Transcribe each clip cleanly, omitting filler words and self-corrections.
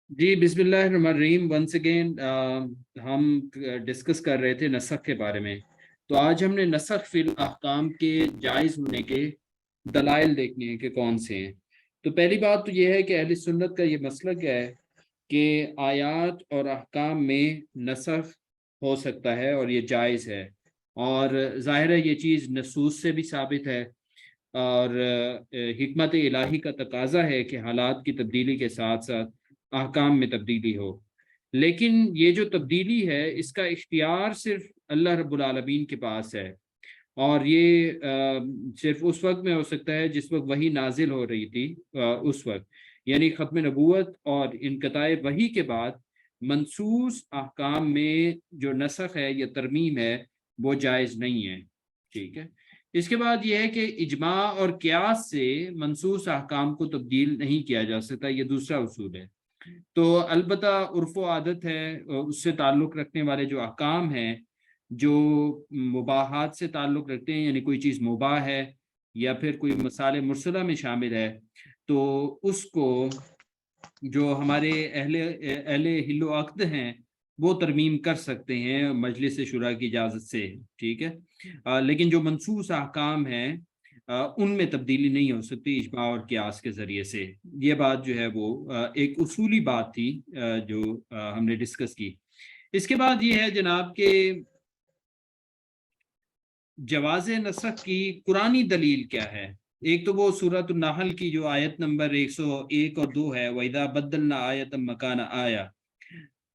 جی بسم اللہ الرحمن الرحیم ونس اگین ہم ڈسکس کر رہے تھے نسخ کے بارے میں. تو آج ہم نے نسخ فی الاحکام کے جائز ہونے کے دلائل دیکھنے ہیں کہ کون سے ہیں. تو پہلی بات تو یہ ہے کہ اہل سنت کا یہ مسلک ہے کہ آیات اور احکام میں نسخ ہو سکتا ہے اور یہ جائز ہے، اور ظاہر ہے یہ چیز نصوص سے بھی ثابت ہے، اور حکمت الہی کا تقاضا ہے کہ حالات کی تبدیلی کے ساتھ ساتھ احکام میں تبدیلی ہو. لیکن یہ جو تبدیلی ہے اس کا اختیار صرف اللہ رب العالمین کے پاس ہے، اور یہ صرف اس وقت میں ہو سکتا ہے جس وقت وحی نازل ہو رہی تھی. اس وقت یعنی ختم نبوت اور انقطاع وحی کے بعد منصوص احکام میں جو نسخ ہے یا ترمیم ہے وہ جائز نہیں ہے. ٹھیک ہے. اس کے بعد یہ ہے کہ اجماع اور قیاس سے منصوص احکام کو تبدیل نہیں کیا جا سکتا، یہ دوسرا اصول ہے. تو البتہ عرف و عادت ہے، اس سے تعلق رکھنے والے جو احکام ہیں جو مباحات سے تعلق رکھتے ہیں، یعنی کوئی چیز مباح ہے یا پھر کوئی مصالح مرسلہ میں شامل ہے، تو اس کو جو ہمارے اہل حل و عقد ہیں وہ ترمیم کر سکتے ہیں مجلس شورا کی اجازت سے. ٹھیک ہے. لیکن جو منصوص احکام ہیں ان میں تبدیلی نہیں ہو سکتی اجماع اور قیاس کے ذریعے سے. یہ بات جو ہے وہ ایک اصولی بات تھی جو ہم نے ڈسکس کی. اس کے بعد یہ ہے جناب کہ جواز نسخ کی قرآنی دلیل کیا ہے. ایک تو وہ سورۃ النحل کی جو آیت نمبر 101 اور 2 ہے، وَإِذَا بَدَّلْنَا آیَةً مَكَانَ آیَةٍ.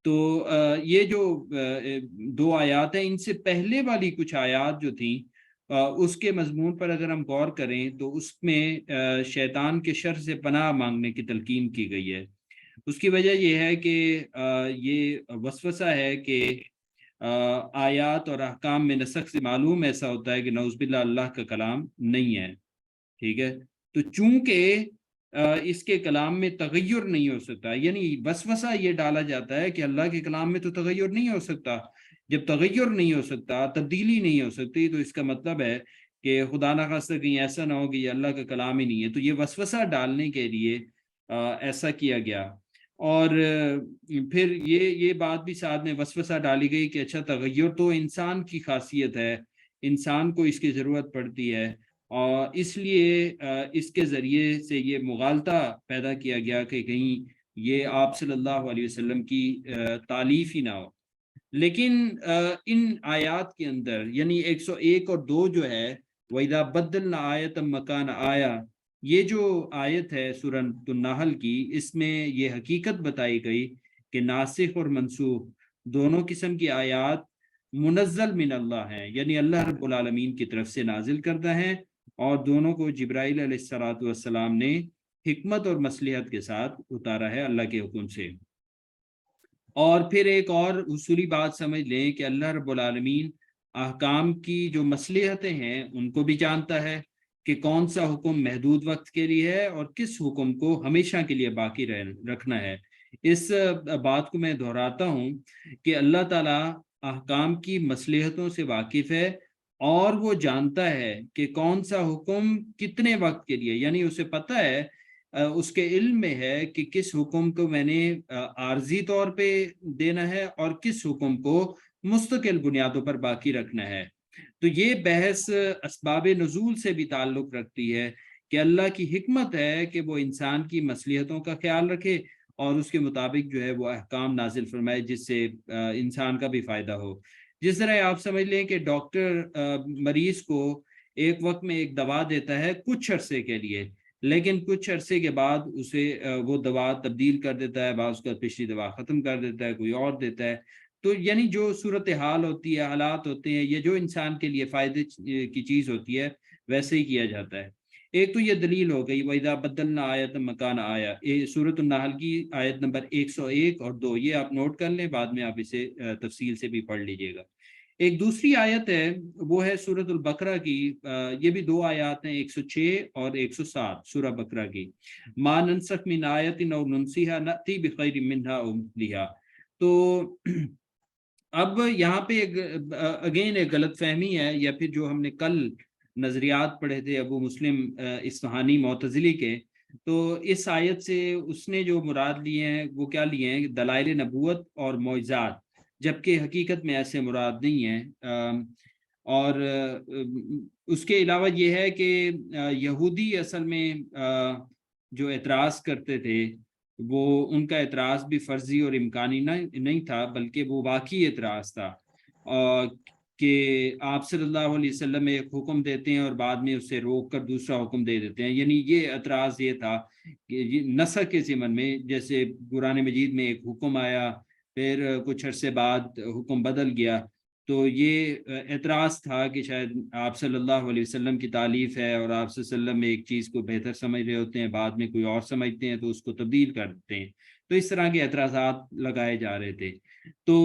تو یہ جو دو آیات ہیں، ان سے پہلے والی کچھ آیات جو تھیں اس کے مضمون پر اگر ہم غور کریں تو اس میں شیطان کے شر سے پناہ مانگنے کی تلقین کی گئی ہے. اس کی وجہ یہ ہے کہ یہ وسوسہ ہے کہ آیات اور احکام میں نسخ سے معلوم ایسا ہوتا ہے کہ نعوذ باللہ اللہ کا کلام نہیں ہے. ٹھیک ہے. تو چونکہ اس کے کلام میں تغیر نہیں ہو سکتا، یعنی وسوسہ یہ ڈالا جاتا ہے کہ اللہ کے کلام میں تو تغیر نہیں ہو سکتا. جب تغیر نہیں ہو سکتا، تبدیلی نہیں ہو سکتی، تو اس کا مطلب ہے کہ خدا نخواستہ کہیں ایسا نہ ہو کہ یہ اللہ کا کلام ہی نہیں ہے. تو یہ وسوسہ ڈالنے کے لیے ایسا کیا گیا. اور پھر یہ بات بھی ساتھ میں وسوسہ ڈالی گئی کہ اچھا تغیر تو انسان کی خاصیت ہے، انسان کو اس کی ضرورت پڑتی ہے، اور اس لیے اس کے ذریعے سے یہ مغالطہ پیدا کیا گیا کہ کہیں یہ آپ صلی اللہ علیہ وسلم کی تالیف ہی نہ ہو. لیکن ان آیات کے اندر یعنی 101 اور 2 جو ہے وَإِذَا بَدَّلْنَا آیَةً مَكَانَ آیَةٍ، یہ جو آیت ہے سورۃ النحل کی، اس میں یہ حقیقت بتائی گئی کہ ناسخ اور منسوخ دونوں قسم کی آیات منزل من اللہ ہیں، یعنی اللہ رب العالمین کی طرف سے نازل کردہ ہیں، اور دونوں کو جبرائیل علیہ السلام نے حکمت اور مصلحت کے ساتھ اتارا ہے اللہ کے حکم سے. اور پھر ایک اور اصولی بات سمجھ لیں کہ اللہ رب العالمین احکام کی جو مصلحتیں ہیں ان کو بھی جانتا ہے کہ کون سا حکم محدود وقت کے لیے ہے اور کس حکم کو ہمیشہ کے لیے باقی رکھنا ہے. اس بات کو میں دہراتا ہوں کہ اللہ تعالیٰ احکام کی مصلحتوں سے واقف ہے، اور وہ جانتا ہے کہ کون سا حکم کتنے وقت کے لیے، یعنی اسے پتہ ہے، اس کے علم میں ہے کہ کس حکم کو میں نے عارضی طور پہ دینا ہے اور کس حکم کو مستقل بنیادوں پر باقی رکھنا ہے. تو یہ بحث اسباب نزول سے بھی تعلق رکھتی ہے کہ اللہ کی حکمت ہے کہ وہ انسان کی مصلحتوں کا خیال رکھے اور اس کے مطابق جو ہے وہ احکام نازل فرمائے جس سے انسان کا بھی فائدہ ہو. جس طرح آپ سمجھ لیں کہ ڈاکٹر مریض کو ایک وقت میں ایک دوا دیتا ہے کچھ عرصے کے لیے، لیکن کچھ عرصے کے بعد اسے وہ دوا تبدیل کر دیتا ہے، بعض کا پچھلی دوا ختم کر دیتا ہے، کوئی اور دیتا ہے. تو یعنی جو صورتحال ہوتی ہے، حالات ہوتے ہیں، یہ جو انسان کے لیے فائدے کی چیز ہوتی ہے ویسے ہی کیا جاتا ہے. ایک تو یہ دلیل ہو گئی وَإِذَا بَدَّلْنَا آیَةً مَكَانَ آیَةٍ، سورۃ النحل کی آیت نمبر 101 اور 2، یہ آپ نوٹ کر لیں، بعد میں آپ اسے تفصیل سے بھی پڑھ لیجئے گا. ایک دوسری آیت ہے وہ ہے سورۃ البقرہ کی، یہ بھی دو آیات ہیں، 106 اور 107 سورہ بقرہ کی. مَا نَنسَخْ مِنْ آیَةٍ أَوْ نُنْسِهَا نَأْتِي بِخَيْرٍ مِّنْهَا أَوْ مِثْلِهَا. تو اب یہاں پہ اگین ایک غلط فہمی ہے، یا پھر جو ہم نے کل نظریات پڑھے تھے ابو مسلم اصفہانی معتزلی کے، تو اس آیت سے اس نے جو مراد لیے ہیں وہ کیا لیے ہیں؟ دلائل نبوت اور معجزات، جبکہ حقیقت میں ایسے مراد نہیں ہیں۔ اور اس کے علاوہ یہ ہے کہ یہودی اصل میں جو اعتراض کرتے تھے وہ ان کا اعتراض بھی فرضی اور امکانی نہیں تھا، بلکہ وہ واقعی اعتراض تھا کہ آپ صلی اللہ علیہ وسلم ایک حکم دیتے ہیں اور بعد میں اسے روک کر دوسرا حکم دے دیتے ہیں۔ یعنی یہ اعتراض یہ تھا کہ نسخ کے ضمن میں، جیسے قرآن مجید میں ایک حکم آیا، پھر کچھ عرصے بعد حکم بدل گیا، تو یہ اعتراض تھا کہ شاید آپ صلی اللہ علیہ وسلم کی تعلیف ہے اور آپ صلی اللہ علیہ وسلم ایک چیز کو بہتر سمجھ رہے ہوتے ہیں، بعد میں کوئی اور سمجھتے ہیں تو اس کو تبدیل کر دیتے ہیں۔ تو اس طرح کے اعتراضات لگائے جا رہے تھے۔ تو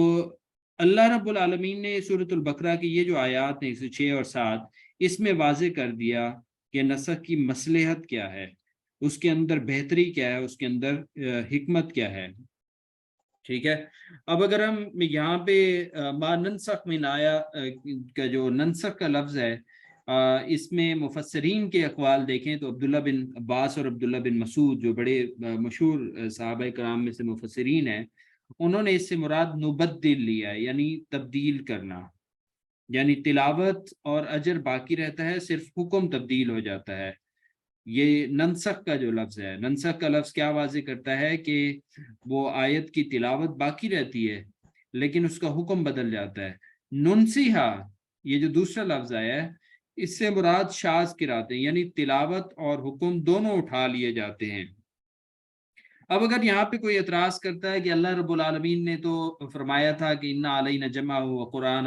اللہ رب العالمین نے سورۃ البقرہ کی یہ جو آیات ہیں 106 اور 7، اس میں واضح کر دیا کہ نسخ کی مصلحت کیا ہے، اس کے اندر بہتری کیا ہے، اس کے اندر حکمت کیا ہے۔ ٹھیک ہے، اب اگر ہم یہاں پہ ما ننسخ من آیا کا جو ننسخ کا لفظ ہے، اس میں مفسرین کے اقوال دیکھیں تو عبداللہ بن عباس اور عبداللہ بن مسعود جو بڑے مشہور صحابہ کرام میں سے مفسرین ہیں، انہوں نے اس سے مراد نبدل لیا ہے، یعنی تبدیل کرنا، یعنی تلاوت اور اجر باقی رہتا ہے، صرف حکم تبدیل ہو جاتا ہے۔ یہ ننسخ کا جو لفظ ہے، ننسخ کا لفظ کیا واضح کرتا ہے کہ وہ آیت کی تلاوت باقی رہتی ہے لیکن اس کا حکم بدل جاتا ہے۔ ننسیہا، یہ جو دوسرا لفظ آیا ہے، اس سے مراد شاذ قرات ہیں، یعنی تلاوت اور حکم دونوں اٹھا لیے جاتے ہیں۔ اب اگر یہاں پہ کوئی اعتراض کرتا ہے کہ اللہ رب العالمین نے تو فرمایا تھا کہ انا علینا جمع و قرآن،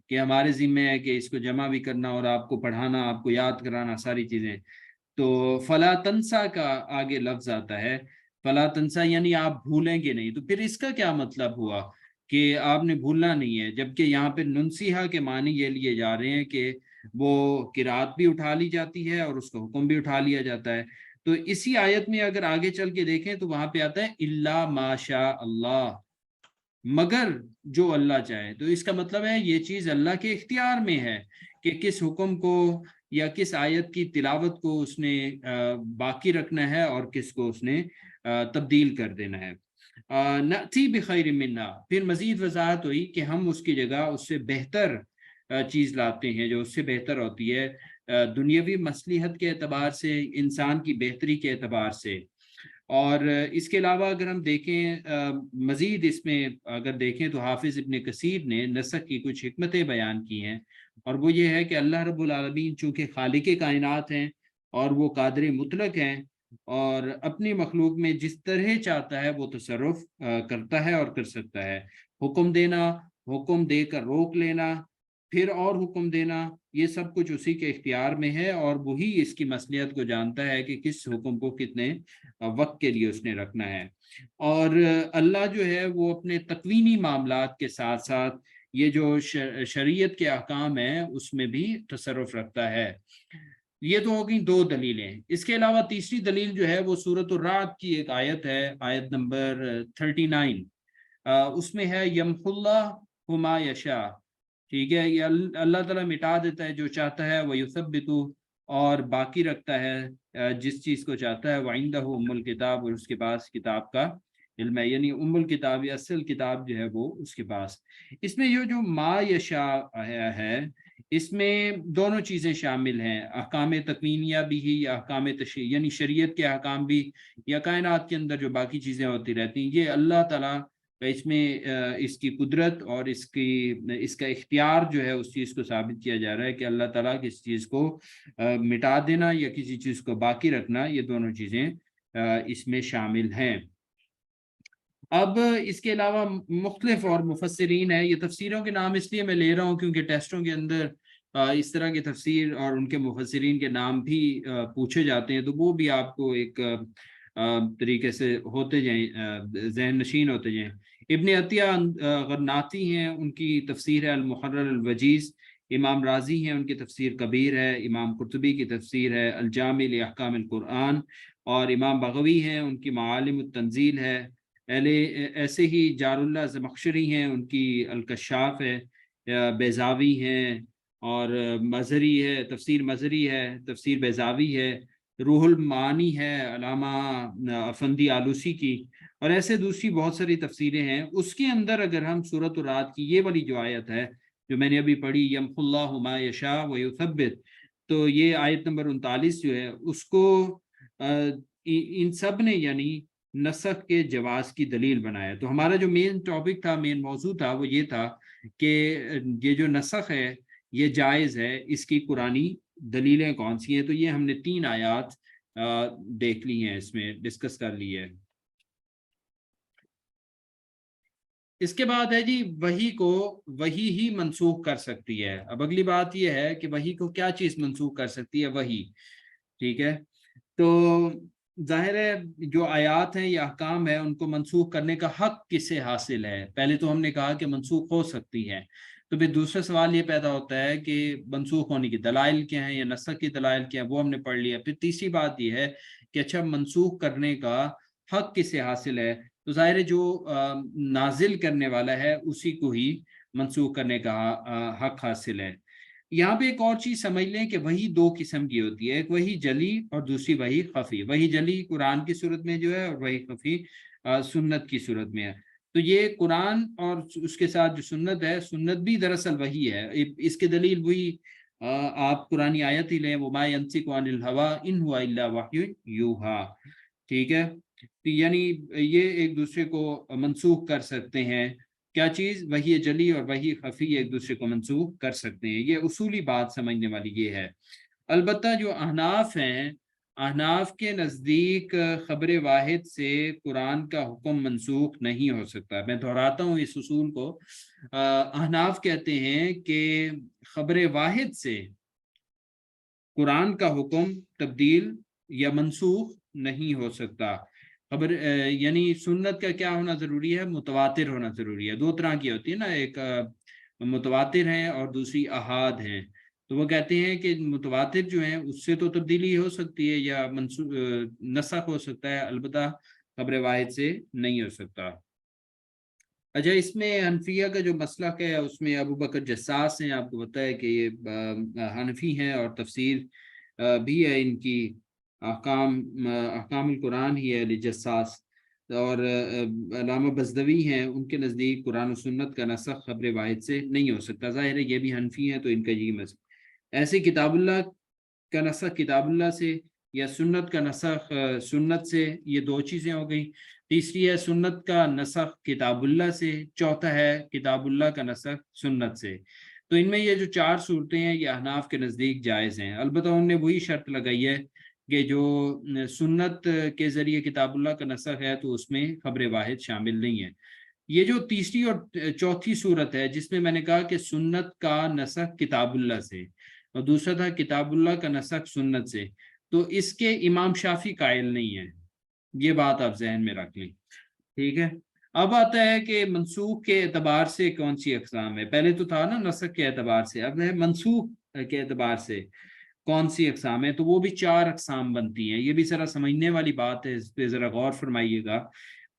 کہ ہمارے ذمہ ہے کہ اس کو جمع بھی کرنا اور آپ کو پڑھانا، آپ کو یاد کرانا، ساری چیزیں، تو فلا تنسا کا آگے لفظ آتا ہے، فلا تنسا یعنی آپ بھولیں گے نہیں، تو پھر اس کا کیا مطلب ہوا کہ آپ نے بھولنا نہیں ہے؟ جبکہ یہاں پہ ننسیحہ کے معنی یہ لیے جا رہے ہیں کہ وہ قرات بھی اٹھا لی جاتی ہے اور اس کا حکم بھی اٹھا لیا جاتا ہے۔ تو اسی آیت میں اگر آگے چل کے دیکھیں تو وہاں پہ آتا ہے الا ما شاء اللہ، مگر جو اللہ چاہے۔ تو اس کا مطلب ہے یہ چیز اللہ کے اختیار میں ہے کہ کس حکم کو یا کس آیت کی تلاوت کو اس نے باقی رکھنا ہے اور کس کو اس نے تبدیل کر دینا ہے۔ نأتی بخیر منہا، پھر مزید وضاحت ہوئی کہ ہم اس کی جگہ اس سے بہتر چیز لاتے ہیں جو اس سے بہتر ہوتی ہے، دنیاوی مصلحت کے اعتبار سے، انسان کی بہتری کے اعتبار سے۔ اور اس کے علاوہ اگر ہم دیکھیں مزید اس میں اگر دیکھیں تو حافظ ابن کثیر نے نسخ کی کچھ حکمتیں بیان کی ہیں، اور وہ یہ ہے کہ اللہ رب العالمین چونکہ خالق کائنات ہیں اور وہ قادر مطلق ہیں، اور اپنی مخلوق میں جس طرح چاہتا ہے وہ تصرف کرتا ہے اور کر سکتا ہے۔ حکم دینا، حکم دے کر روک لینا، پھر اور حکم دینا، یہ سب کچھ اسی کے اختیار میں ہے، اور وہی اس کی مصلحت کو جانتا ہے کہ کس حکم کو کتنے وقت کے لیے اس نے رکھنا ہے۔ اور اللہ جو ہے وہ اپنے تکوینی معاملات کے ساتھ ساتھ یہ جو شریعت کے احکام ہیں اس میں بھی تصرف رکھتا ہے۔ یہ تو ہوگی دو دلیلیں۔ اس کے علاوہ تیسری دلیل جو ہے وہ سورۃ الرعد کی ایک آیت ہے، آیت نمبر 39، اس میں ہے یمحو اللہ ما یشاء، ٹھیک ہے، یہ اللہ تعالیٰ مٹا دیتا ہے جو چاہتا ہے، وہ یثبت، اور باقی رکھتا ہے جس چیز کو چاہتا ہے، وعندہ ام الکتاب، اور اس کے پاس کتاب کا علم ہے، یعنی ام الکتاب یا اصل کتاب جو ہے وہ اس کے پاس۔ اس میں یہ جو ما یشاء ہے، اس میں دونوں چیزیں شامل ہیں، احکام تکوینیہ بھی ہی یا احکام تشریع، یعنی شریعت کے احکام بھی، یا کائنات کے اندر جو باقی چیزیں ہوتی رہتی ہیں، یہ اللہ تعالیٰ اس میں اس کی قدرت اور اس کا اختیار جو ہے اس چیز کو ثابت کیا جا رہا ہے کہ اللہ تعالیٰ کسی چیز کو مٹا دینا یا کسی چیز کو باقی رکھنا، یہ دونوں چیزیں اس میں شامل ہیں۔ اب اس کے علاوہ مختلف اور مفسرین ہیں، یہ تفسیروں کے نام اس لیے میں لے رہا ہوں کیونکہ ٹیسٹوں کے اندر اس طرح کی تفسیر اور ان کے مفسرین کے نام بھی پوچھے جاتے ہیں، تو وہ بھی آپ کو ایک طریقے سے ہوتے جائیں، ذہن نشین ہوتے جائیں۔ ابن عطیہ غرناطی ہیں، ان کی تفسیر ہے المحرر الوجیز، امام رازی ہیں، ان کی تفسیر کبیر ہے، امام قرطبی کی تفسیر ہے الجامع لاحکام القرآن، اور امام بغوی ہیں، ان کی معالم التنزیل ہے، ایسے ہی جار اللہ زمخشری ہیں، ان کی الکشاف ہے، بیضاوی ہیں، اور مظہری ہے، تفسیر مظہری ہے، تفسیر بیضاوی ہے، روح المعانی ہے علامہ افندی آلوسی کی، اور ایسے دوسری بہت ساری تفسیریں ہیں۔ اس کے اندر اگر ہم سورۃ الرعد کی یہ والی جو آیت ہے جو میں نے ابھی پڑھی، یمحو اللہ ما یشاء ویثبت، تو یہ آیت نمبر 39 جو ہے اس کو ان سب نے یعنی نسخ کے جواز کی دلیل بنایا۔ تو ہمارا جو مین ٹاپک تھا، مین موضوع تھا، وہ یہ تھا کہ یہ جو نسخ ہے یہ جائز ہے، اس کی قرآنی دلیلیں کون سی ہیں۔ تو یہ ہم نے 3 آیات دیکھ لی ہیں، اس میں ڈسکس کر لی ہے۔ اس کے بعد ہے جی وحی کو وحی ہی منسوخ کر سکتی ہے۔ اب اگلی بات یہ ہے کہ وحی کو کیا چیز منسوخ کر سکتی ہے؟ وحی، ٹھیک ہے۔ تو ظاہر ہے جو آیات ہیں یا احکام ہے ان کو منسوخ کرنے کا حق کس سے حاصل ہے؟ پہلے تو ہم نے کہا کہ منسوخ ہو سکتی ہے، تو پھر دوسرا سوال یہ پیدا ہوتا ہے کہ منسوخ ہونے کی دلائل کیا ہیں یا نسخ کی دلائل کیا ہیں، وہ ہم نے پڑھ لیا۔ پھر تیسری بات یہ ہے کہ اچھا منسوخ کرنے کا حق کس سے حاصل ہے؟ تو ظاہر ہے جو نازل کرنے والا ہے اسی کو ہی منسوخ کرنے کا حق حاصل ہے۔ یہاں پہ ایک اور چیز سمجھ لیں کہ وہی 2 قسم کی ہوتی ہے، ایک وہی جلی اور دوسری وہی خفی۔ وہی جلی قرآن کی صورت میں جو ہے، اور وہی خفی سنت کی صورت میں ہے۔ تو یہ قرآن اور اس کے ساتھ جو سنت ہے، سنت بھی دراصل وہی ہے۔ اس کی دلیل وہی آپ قرآنی آیت ہی لیں، وَمَا يَنطِقُ عَنِ الْهَوَىٰ إِنْ هُوَ إِلَّا وَحْيٌ يُوحَىٰ، ٹھیک ہے۔ یعنی یہ ایک دوسرے کو منسوخ کر سکتے ہیں، کیا چیز؟ وحی جلی اور وحی خفی ایک دوسرے کو منسوخ کر سکتے ہیں۔ یہ اصولی بات سمجھنے والی یہ ہے۔ البتہ جو احناف ہیں، احناف کے نزدیک خبر واحد سے قرآن کا حکم منسوخ نہیں ہو سکتا۔ میں دہراتا ہوں اس اصول کو۔ احناف کہتے ہیں کہ خبر واحد سے قرآن کا حکم تبدیل یا منسوخ نہیں ہو سکتا۔ خبر یعنی سنت کا کیا ہونا ضروری ہے؟ متواتر ہونا ضروری ہے۔ 2 طرح کی ہوتی ہے نا، ایک متواتر ہیں اور دوسری احاد ہیں۔ تو وہ کہتے ہیں کہ متواتر جو ہیں اس سے تو تبدیلی ہو سکتی ہے یا نسخ ہو سکتا ہے، البتہ خبر واحد سے نہیں ہو سکتا۔ اچھا، اس میں حنفیہ کا جو مسلک ہے اس میں ابو بکر جساس ہیں، آپ کو پتہ ہے کہ یہ حنفی ہیں، اور تفسیر بھی ہے ان کی، احکام القرآن ہی ہے علی جساس، اور علامہ بزدوی ہیں، ان کے نزدیک قرآن و سنت کا نسخ خبر واحد سے نہیں ہو سکتا۔ ظاہر ہے یہ بھی حنفی ہیں تو ان کا یہی مذہب۔ ایسے کتاب اللہ کا نسخ کتاب اللہ سے، یا سنت کا نسخ سنت سے، یہ 2 چیزیں ہو گئی۔ تیسری ہے سنت کا نسخ کتاب اللہ سے، چوتھا ہے کتاب اللہ کا نسخ سنت سے۔ تو ان میں یہ جو 4 صورتیں ہیں یہ احناف کے نزدیک جائز ہیں، البتہ انہوں نے وہی شرط لگائی ہے کہ جو سنت کے ذریعے کتاب اللہ کا نسخ ہے تو اس میں خبر واحد شامل نہیں ہے۔ یہ جو تیسری اور چوتھی صورت ہے جس میں میں نے کہا کہ سنت کا نسخ کتاب اللہ سے اور دوسرا تھا کتاب اللہ کا نسخ سنت سے، تو اس کے امام شافی قائل نہیں ہیں، یہ بات آپ ذہن میں رکھ لیں، ٹھیک ہے۔ اب آتا ہے کہ منسوخ کے اعتبار سے کون سی اقسام ہے؟ پہلے تو تھا نا نسخ کے اعتبار سے، اب ہے منسوخ کے اعتبار سے کون سی اقسام ہے؟ تو وہ بھی 4 اقسام بنتی ہیں۔ یہ بھی ذرا سمجھنے والی بات ہے، اس پہ ذرا غور فرمائیے گا۔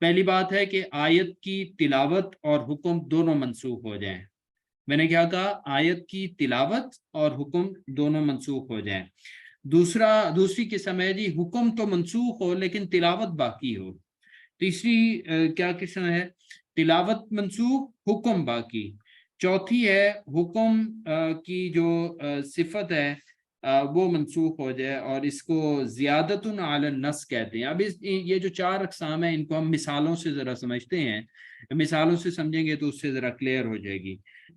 پہلی بات ہے کہ آیت کی تلاوت اور حکم دونوں منسوخ ہو جائیں۔ میں نے کیا کہا؟ آیت کی تلاوت اور حکم دونوں منسوخ ہو جائیں۔ دوسری قسم ہے جی حکم تو منسوخ ہو لیکن تلاوت باقی ہو۔ تیسری کیا قسم ہے؟ تلاوت منسوخ، حکم باقی۔ چوتھی ہے حکم کی جو صفت ہے وہ منسوخ ہو جائے، اور اس کو زیادت علی النص کہتے ہیں۔ اب یہ جو 4 اقسام ہیں ان کو ہم مثالوں سے ذرا سمجھتے ہیں، مثالوں سے سمجھیں گے تو اس سے ذرا کلیئر ہو جائے گی۔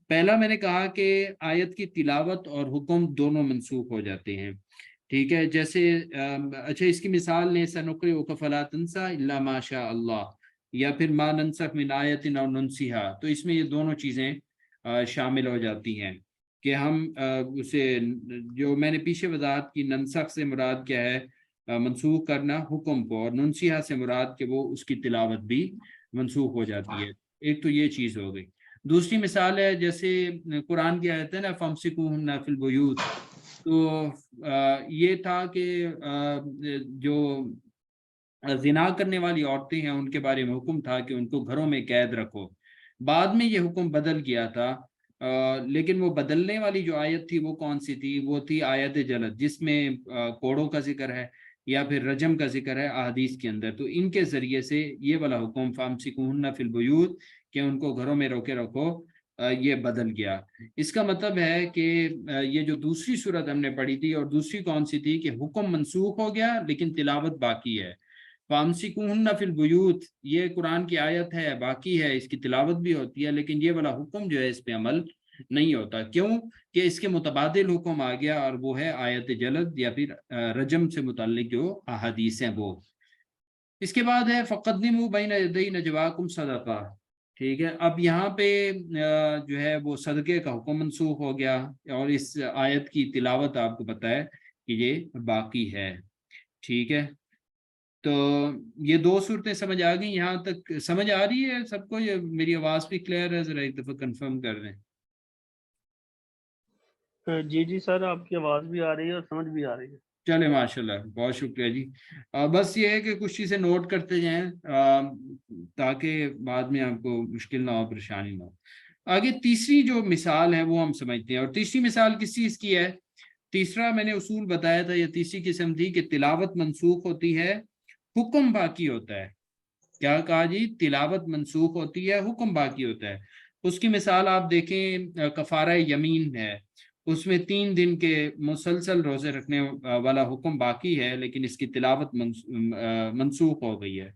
پہلا میں نے کہا کہ آیت کی تلاوت اور حکم دونوں منسوخ ہو جاتے ہیں، ٹھیک ہے۔ جیسے اچھا اس کی مثال لیں، سنقرئک فلا تنسى الا ما شاء اللہ، یا پھر ما ننسخ من آیت او ننسیها، تو اس میں یہ دونوں چیزیں شامل ہو جاتی ہیں کہ ہم اسے، جو میں نے پیچھے وضاحت کی، ننسخ سے مراد کیا ہے؟ منسوخ کرنا حکم کو، اور ننسیہ سے مراد کہ وہ اس کی تلاوت بھی منسوخ ہو جاتی ہے۔ ایک تو یہ چیز ہو گئی۔ دوسری مثال ہے جیسے قرآن کی آیت ہے نا فَامْسِكُوهُنَّ فِي الْبُيُوتِ، تو یہ تھا کہ جو زنا کرنے والی عورتیں ہیں ان کے بارے میں حکم تھا کہ ان کو گھروں میں قید رکھو۔ بعد میں یہ حکم بدل گیا تھا، لیکن وہ بدلنے والی جو آیت تھی وہ کون سی تھی؟ وہ تھی آیت جلد، جس میں کوڑوں کا ذکر ہے یا پھر رجم کا ذکر ہے احادیث کے اندر، تو ان کے ذریعے سے یہ والا حکم فامسکوہن فی البیوت کہ ان کو گھروں میں روکے رکھو یہ بدل گیا۔ اس کا مطلب ہے کہ یہ جو دوسری صورت ہم نے پڑھی تھی، اور دوسری کون سی تھی کہ حکم منسوخ ہو گیا لیکن تلاوت باقی ہے۔ فَأَمْسِكُوهُنَّ فِي الْبُيُوتِ یہ قرآن کی آیت ہے، باقی ہے، اس کی تلاوت بھی ہوتی ہے، لیکن یہ والا حکم جو ہے اس پہ عمل نہیں ہوتا۔ کیوں کہ اس کے متبادل حکم آ گیا، اور وہ ہے آیت جلد یا پھر رجم سے متعلق جو احادیث ہیں وہ۔ اس کے بعد ہے فَقَدِّمُوا بَيْنَ يَدَيْ نَجْوَاكُمْ صَدَقَةً، ٹھیک ہے۔ اب یہاں پہ جو ہے وہ صدقے کا حکم منسوخ ہو گیا، اور اس آیت کی تلاوت آپ کو پتہ ہے کہ یہ باقی ہے، ٹھیک ہے۔ تو یہ دو صورتیں سمجھ آ گئی، یہاں تک سمجھ آ رہی ہے سب کو؟ یہ میری آواز بھی کلیئر ہے؟ ذرا ایک دفعہ کنفرم کر دیں۔ جی جی سر، آپ کی آواز بھی آ رہی ہے اور سمجھ بھی آ رہی ہے۔ چلے ماشاءاللہ، بہت شکریہ جی۔ بس یہ ہے کہ کچھ چیزیں نوٹ کرتے جائیں تاکہ بعد میں آپ کو مشکل نہ ہو، پریشانی نہ ہو۔ آگے تیسری جو مثال ہے وہ ہم سمجھتے ہیں، اور تیسری مثال کس چیز کی ہے؟ تیسرا میں نے اصول بتایا تھا، یہ تیسری قسم تھی کہ تلاوت منسوخ ہوتی ہے، حکم باقی ہوتا ہے۔ کیا کہا جی؟ تلاوت منسوخ ہوتی ہے، حکم باقی ہوتا ہے۔ اس کی مثال آپ دیکھیں، کفارہ یمین ہے، اس میں 3 دن کے مسلسل روزے رکھنے والا حکم باقی ہے، لیکن اس کی تلاوت منسوخ ہو گئی ہے،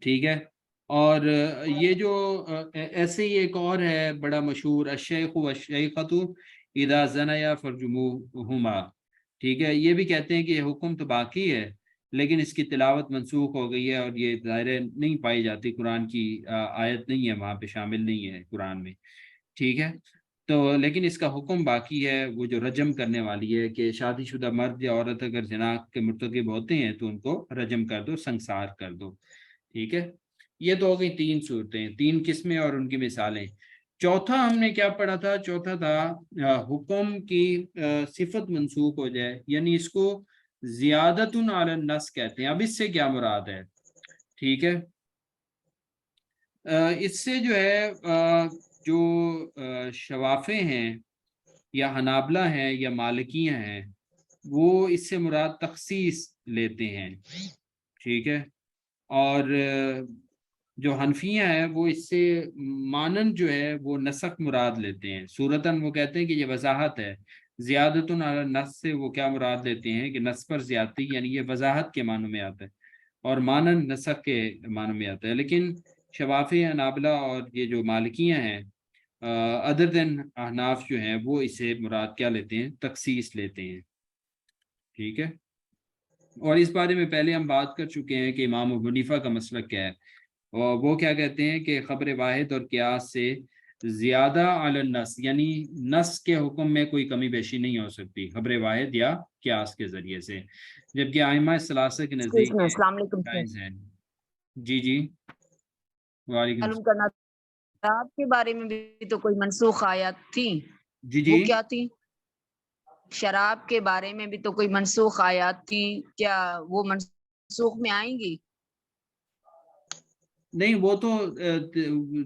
ٹھیک ہے۔ اور یہ جو ایسے ہی ایک اور ہے بڑا مشہور، الشیخ والشیخۃ اذا زنیا فرجموہما، ٹھیک ہے۔ یہ بھی کہتے ہیں کہ یہ حکم تو باقی ہے لیکن اس کی تلاوت منسوخ ہو گئی ہے، اور یہ ظاہر نہیں پائی جاتی، قرآن کی آیت نہیں ہے وہاں پہ، شامل نہیں ہے قرآن میں، ٹھیک ہے۔ تو لیکن اس کا حکم باقی ہے، وہ جو رجم کرنے والی ہے کہ شادی شدہ مرد یا عورت اگر زنا کے مرتکب ہوتے ہیں تو ان کو رجم کر دو، سنسار کر دو، ٹھیک ہے۔ یہ تو ہو گئی 3 صورتیں، 3 قسمیں اور ان کی مثالیں۔ چوتھا ہم نے کیا پڑھا تھا؟ چوتھا تھا حکم کی صفت منسوخ ہو جائے، یعنی اس کو زیادت علی النص کہتے ہیں۔ اب اس سے کیا مراد ہے؟ ٹھیک ہے، اس سے جو ہے جو شوافے ہیں یا حنابلہ ہیں یا مالکیہ ہیں، وہ اس سے مراد تخصیص لیتے ہیں، ٹھیک ہے۔ اور جو حنفیہ ہیں وہ اس سے مانند جو ہے وہ نسخ مراد لیتے ہیں۔ صورتاً وہ کہتے ہیں کہ یہ وضاحت ہے، زیادت علی النص سے وہ کیا مراد لیتے ہیں کہ نص پر زیادتی، یعنی یہ وضاحت کے معنوں میں آتا ہے، اور مانند نسخ کے معنوں میں آتا ہے۔ لیکن شوافی، حنابلہ اور یہ جو مالکیہ ہیں ادر دین احناف جو ہیں، وہ اسے مراد کیا لیتے ہیں؟ تخصیص لیتے ہیں، ٹھیک ہے۔ اور اس بارے میں پہلے ہم بات کر چکے ہیں کہ امام ابو حنیفہ کا مسلک کیا ہے، اور وہ کیا کہتے ہیں کہ خبر واحد اور قیاس سے زیادہ علی النص، یعنی نص کے حکم میں کوئی کمی بیشی نہیں ہو سکتی خبر واحد یا قیاس کے ذریعے سے، جبکہ ائمہ ثلاثہ کے نزدیک السلام علیکم جائز ہے۔ جی جی، وعلیکم معلوم السلام۔ کرنا تھا، آپ کے بارے میں بھی تو کوئی منسوخ آیات تھی، جی جی، وہ کیا تھی؟ شراب کے بارے میں بھی تو کوئی منسوخ آیات تھی، کیا وہ منسوخ میں آئیں گی؟ نہیں، وہ تو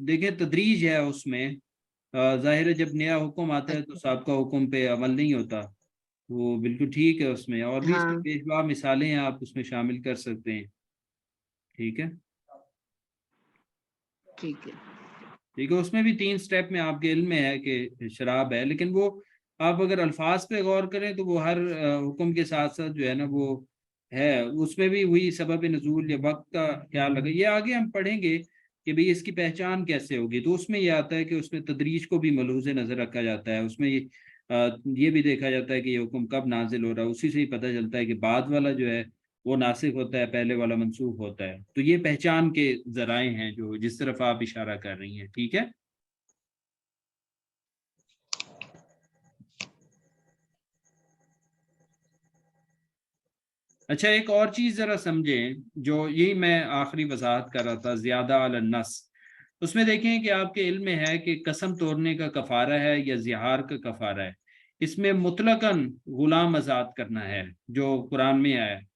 دیکھیں تدریج ہے اس میں، ظاہر ہے جب نیا حکم آتا ہے تو سابقہ حکم پہ عمل نہیں ہوتا، وہ بالکل ٹھیک ہے۔ اس میں اور بھی اس ہاں کی پیشوا مثالیں ہیں، آپ اس میں شامل کر سکتے ہیں، ٹھیک ہے۔ ٹھیک ہے، ٹھیک ہے، اس میں بھی 3 سٹیپ میں آپ کے علم میں ہے کہ شراب ہے، لیکن وہ آپ اگر الفاظ پہ غور کریں تو وہ ہر حکم کے ساتھ ساتھ جو ہے نا وہ ہے، اس میں بھی وہی سبب نزول یا وقت کا خیال رکھے۔ یہ آگے ہم پڑھیں گے کہ بھئی اس کی پہچان کیسے ہوگی، تو اس میں یہ آتا ہے کہ اس میں تدریج کو بھی ملحوظ نظر رکھا جاتا ہے، اس میں یہ بھی دیکھا جاتا ہے کہ یہ حکم کب نازل ہو رہا ہے، اسی سے ہی پتہ چلتا ہے کہ بعد والا جو ہے وہ ناسخ ہوتا ہے، پہلے والا منسوخ ہوتا ہے۔ تو یہ پہچان کے ذرائع ہیں جو جس طرف آپ اشارہ کر رہی ہیں، ٹھیک ہے۔ اچھا، ایک اور چیز ذرا سمجھیں، جو یہی میں آخری وضاحت کر رہا تھا، زیادہ علی النص، اس میں دیکھیں کہ آپ کے علم میں ہے کہ قسم توڑنے کا کفارہ ہے یا زہار کا کفارہ ہے، اس میں مطلقاً غلام آزاد کرنا ہے جو قرآن میں آیا ہے۔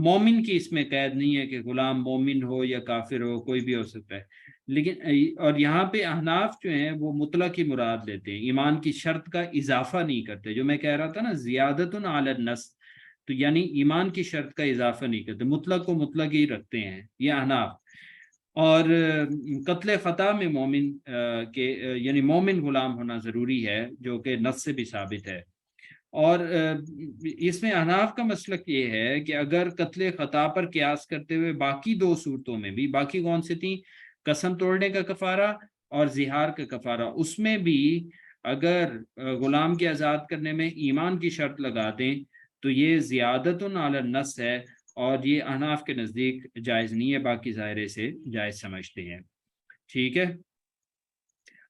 مومن کی اس میں قید نہیں ہے کہ غلام مومن ہو یا کافر ہو، کوئی بھی ہو سکتا ہے، لیکن اور یہاں پہ احناف جو ہیں وہ مطلق ہی مراد لیتے ہیں، ایمان کی شرط کا اضافہ نہیں کرتے، جو میں کہہ رہا تھا نا زیادت علی النص، تو یعنی ایمان کی شرط کا اضافہ نہیں کرتے، مطلق کو مطلق ہی رکھتے ہیں یہ احناف۔ اور قتل خطا میں مومن کے یعنی مومن غلام ہونا ضروری ہے، جو کہ نص سے بھی ثابت ہے۔ اور اس میں احناف کا مسلک یہ ہے کہ اگر قتل خطا پر قیاس کرتے ہوئے باقی دو صورتوں میں بھی، باقی کون سی تھیں؟ قسم توڑنے کا کفارہ اور زہار کا کفارہ، اس میں بھی اگر غلام کے آزاد کرنے میں ایمان کی شرط لگا دیں تو یہ زیادت علی النص ہے، اور یہ احناف کے نزدیک جائز نہیں ہے، باقی ظاہرے سے جائز سمجھتے ہیں۔ ٹھیک ہے۔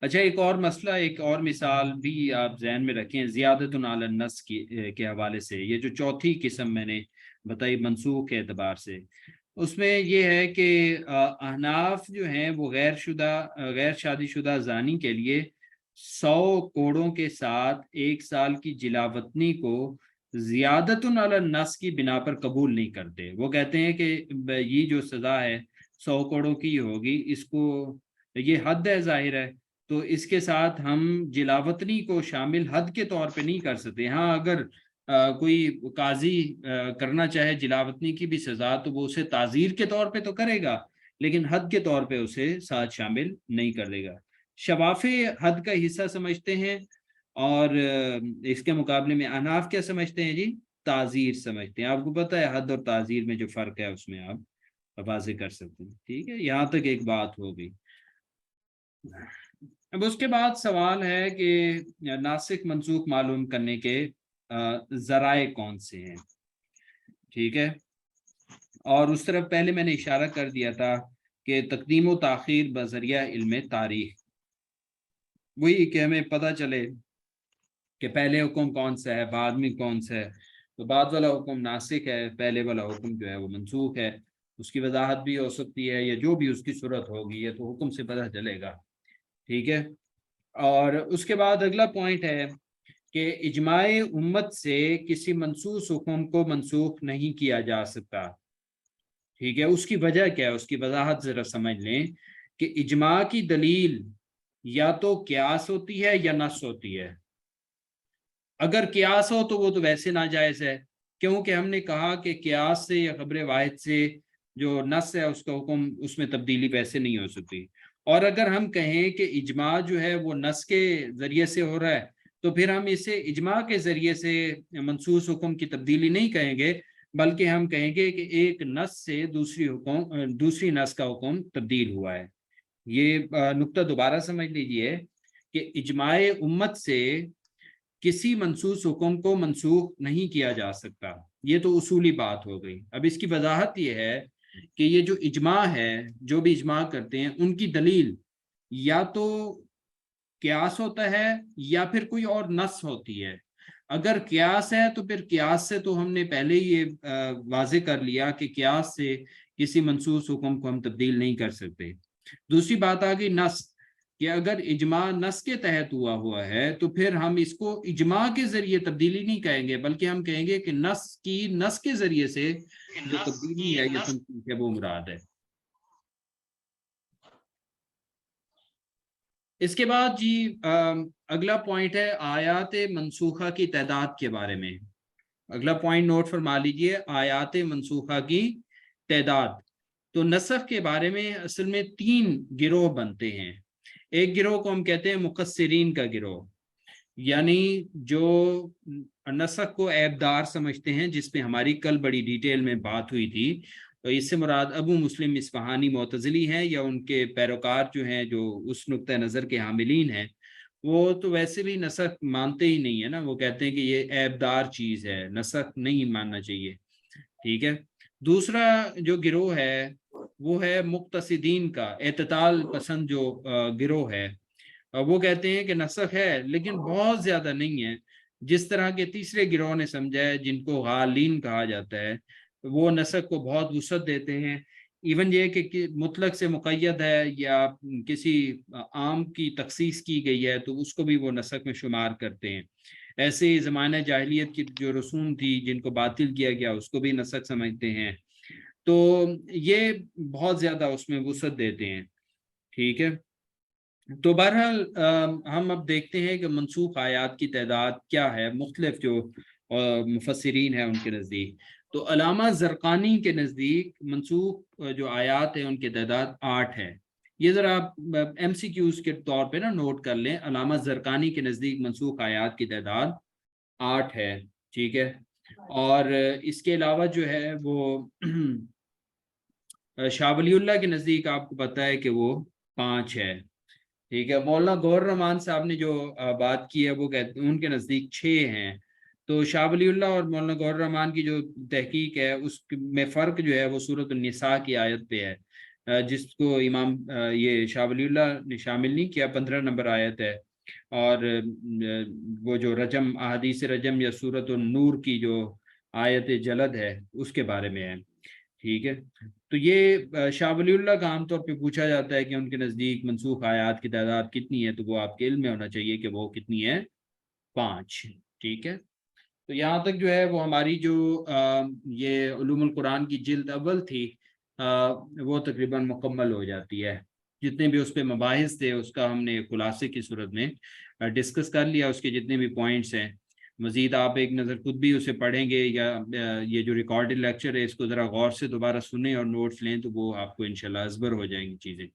اچھا، ایک اور مسئلہ، ایک اور مثال بھی آپ ذہن میں رکھیں زیادت علی النص کے حوالے سے۔ یہ جو چوتھی قسم میں نے بتائی منسوخ کے اعتبار سے، اس میں یہ ہے کہ احناف جو ہیں وہ غیر شادی شدہ زانی کے لیے 100 کوڑوں کے ساتھ 1 سال کی جلاوطنی کو زیادت علی النص کی بنا پر قبول نہیں کرتے۔ وہ کہتے ہیں کہ یہ جو سزا ہے 100 کوڑوں کی ہوگی، اس کو یہ حد ہے ظاہر ہے، تو اس کے ساتھ ہم جلاوطنی کو شامل حد کے طور پہ نہیں کر سکتے۔ ہاں اگر کوئی قاضی کرنا چاہے جلاوطنی کی بھی سزا تو وہ اسے تعزیر کے طور پہ تو کرے گا، لیکن حد کے طور پہ اسے ساتھ شامل نہیں کر دے گا۔ شوافے حد کا حصہ سمجھتے ہیں، اور اس کے مقابلے میں احناف کیا سمجھتے ہیں جی؟ تعزیر سمجھتے ہیں۔ آپ کو پتہ ہے حد اور تعزیر میں جو فرق ہے اس میں آپ واضح کر سکتے ہیں۔ ٹھیک ہے، یہاں تک ایک بات ہو گئی۔ اب اس کے بعد سوال ہے کہ ناسخ منسوخ معلوم کرنے کے ذرائع کون سے ہیں؟ ٹھیک ہے، اور اس طرف پہلے میں نے اشارہ کر دیا تھا کہ تقدیم و تاخیر بذریعہ علم تاریخ، وہی کہ ہمیں پتہ چلے کہ پہلے حکم کون سا ہے، بعد میں کون سا ہے۔ تو بعد والا حکم ناسخ ہے، پہلے والا حکم جو ہے وہ منسوخ ہے۔ اس کی وضاحت بھی ہو سکتی ہے، یا جو بھی اس کی صورت ہوگی یہ تو حکم سے پتہ چلے گا۔ ٹھیک ہے، اور اس کے بعد اگلا پوائنٹ ہے کہ اجماع امت سے کسی منسوخ حکم کو منسوخ نہیں کیا جا سکتا۔ ٹھیک ہے، اس کی وجہ کیا ہے، اس کی وضاحت ذرا سمجھ لیں کہ اجماع کی دلیل یا تو قیاس ہوتی ہے یا نص ہوتی ہے۔ اگر قیاس ہو تو وہ تو ویسے ناجائز ہے، کیونکہ ہم نے کہا کہ قیاس سے یا خبر واحد سے جو نص ہے اس کا حکم، اس میں تبدیلی ویسے نہیں ہو سکتی۔ اور اگر ہم کہیں کہ اجماع جو ہے وہ نص کے ذریعے سے ہو رہا ہے تو پھر ہم اسے اجماع کے ذریعے سے منسوخ حکم کی تبدیلی نہیں کہیں گے، بلکہ ہم کہیں گے کہ ایک نص سے دوسری نص کا حکم تبدیل ہوا ہے۔ یہ نقطہ دوبارہ سمجھ لیجئے کہ اجماع امت سے کسی منسوخ حکم کو منسوخ نہیں کیا جا سکتا، یہ تو اصولی بات ہو گئی۔ اب اس کی وضاحت یہ ہے کہ یہ جو اجماع ہے، جو بھی اجماع کرتے ہیں ان کی دلیل یا تو قیاس ہوتا ہے یا پھر کوئی اور نص ہوتی ہے۔ اگر قیاس ہے تو پھر قیاس سے تو ہم نے پہلے ہی یہ واضح کر لیا کہ قیاس سے کسی منسوخ حکم کو ہم تبدیل نہیں کر سکتے۔ دوسری بات آ گئی نص، کہ اگر اجماع نص کے تحت ہوا ہے تو پھر ہم اس کو اجماع کے ذریعے تبدیلی نہیں کہیں گے، بلکہ ہم کہیں گے کہ نص کے ذریعے سے جو تبدیلی ہے یا تنسیخ ہے وہ مراد ہے۔ اس کے بعد جی اگلا پوائنٹ ہے آیات منسوخہ کی تعداد کے بارے میں۔ اگلا پوائنٹ نوٹ فرما لیجئے، آیات منسوخہ کی تعداد۔ تو نسخ کے بارے میں اصل میں 3 گروہ بنتے ہیں۔ ایک گروہ کو ہم کہتے ہیں مقصرین کا گروہ، یعنی جو نسخ کو عیبدار سمجھتے ہیں، جس پہ ہماری کل بڑی ڈیٹیل میں بات ہوئی تھی۔ تو اس سے مراد ابو مسلم اصفہانی معتزلی ہیں، یا ان کے پیروکار جو ہیں جو اس نقطہ نظر کے حاملین ہیں، وہ تو ویسے بھی نسخ مانتے ہی نہیں ہے نا، وہ کہتے ہیں کہ یہ عیبدار چیز ہے، نسخ نہیں ماننا چاہیے۔ ٹھیک ہے، دوسرا جو گروہ ہے وہ ہے مقتصدین کا، اعتدال پسند جو گروہ ہے، وہ کہتے ہیں کہ نسخ ہے لیکن بہت زیادہ نہیں ہے، جس طرح کے تیسرے گروہ نے سمجھا ہے جن کو غالین کہا جاتا ہے، وہ نسخ کو بہت وسعت دیتے ہیں۔ ایون یہ کہ مطلق سے مقید ہے یا کسی عام کی تخصیص کی گئی ہے تو اس کو بھی وہ نسخ میں شمار کرتے ہیں۔ ایسے زمانہ جاہلیت کی جو رسوم تھی جن کو باطل کیا گیا اس کو بھی نسخ سمجھتے ہیں، تو یہ بہت زیادہ اس میں وسعت دیتے ہیں۔ ٹھیک ہے، تو بہرحال ہم اب دیکھتے ہیں کہ منسوخ آیات کی تعداد کیا ہے۔ مختلف جو اور مفسرین ہیں ان کے نزدیک. تو علامہ زرقانی کے نزدیک منسوخ جو آیات ہیں ان کی تعداد 8 ہے. یہ ذرا آپ ایم سی کیوز کے طور پہ نا نوٹ کر لیں. علامہ زرقانی کے نزدیک منسوخ آیات کی تعداد 8 ہے. ٹھیک ہے. اور اس کے علاوہ جو ہے وہ شاہ ولی اللہ کے نزدیک آپ کو پتہ ہے کہ وہ 5 ہے. ٹھیک ہے. مولانا گور رحمان صاحب نے جو بات کی ہے وہ کہتے ہیں ان کے نزدیک 6 ہیں. تو شاہ ولی اللہ اور مولانا گور رحمان کی جو تحقیق ہے اس میں فرق جو ہے وہ سورۃ النساء کی آیت پہ ہے، جس کو امام یہ شاہ ولی اللہ نے شامل نہیں کیا. 15 نمبر آیت ہے. اور وہ جو رجم احادیث رجم یا سورۃ النور کی جو آیت جلد ہے اس کے بارے میں ہے. ٹھیک ہے. تو یہ شاہ ولی اللہ کا عام طور پہ پوچھا جاتا ہے کہ ان کے نزدیک منسوخ آیات کی تعداد کتنی ہے، تو وہ آپ کے علم میں ہونا چاہیے کہ وہ کتنی ہے، 5. ٹھیک ہے. تو یہاں تک جو ہے وہ ہماری جو یہ علوم القرآن کی جلد اول تھی وہ تقریباً مکمل ہو جاتی ہے. جتنے بھی اس پہ مباحث تھے اس کا ہم نے خلاصے کی صورت میں ڈسکس کر لیا، اس کے جتنے بھی پوائنٹس ہیں. مزید آپ ایک نظر خود بھی اسے پڑھیں گے یا یہ جو ریکارڈڈ لیکچر ہے اس کو ذرا غور سے دوبارہ سنیں اور نوٹس لیں تو وہ آپ کو انشاءاللہ ازبر ہو جائیں گی چیزیں.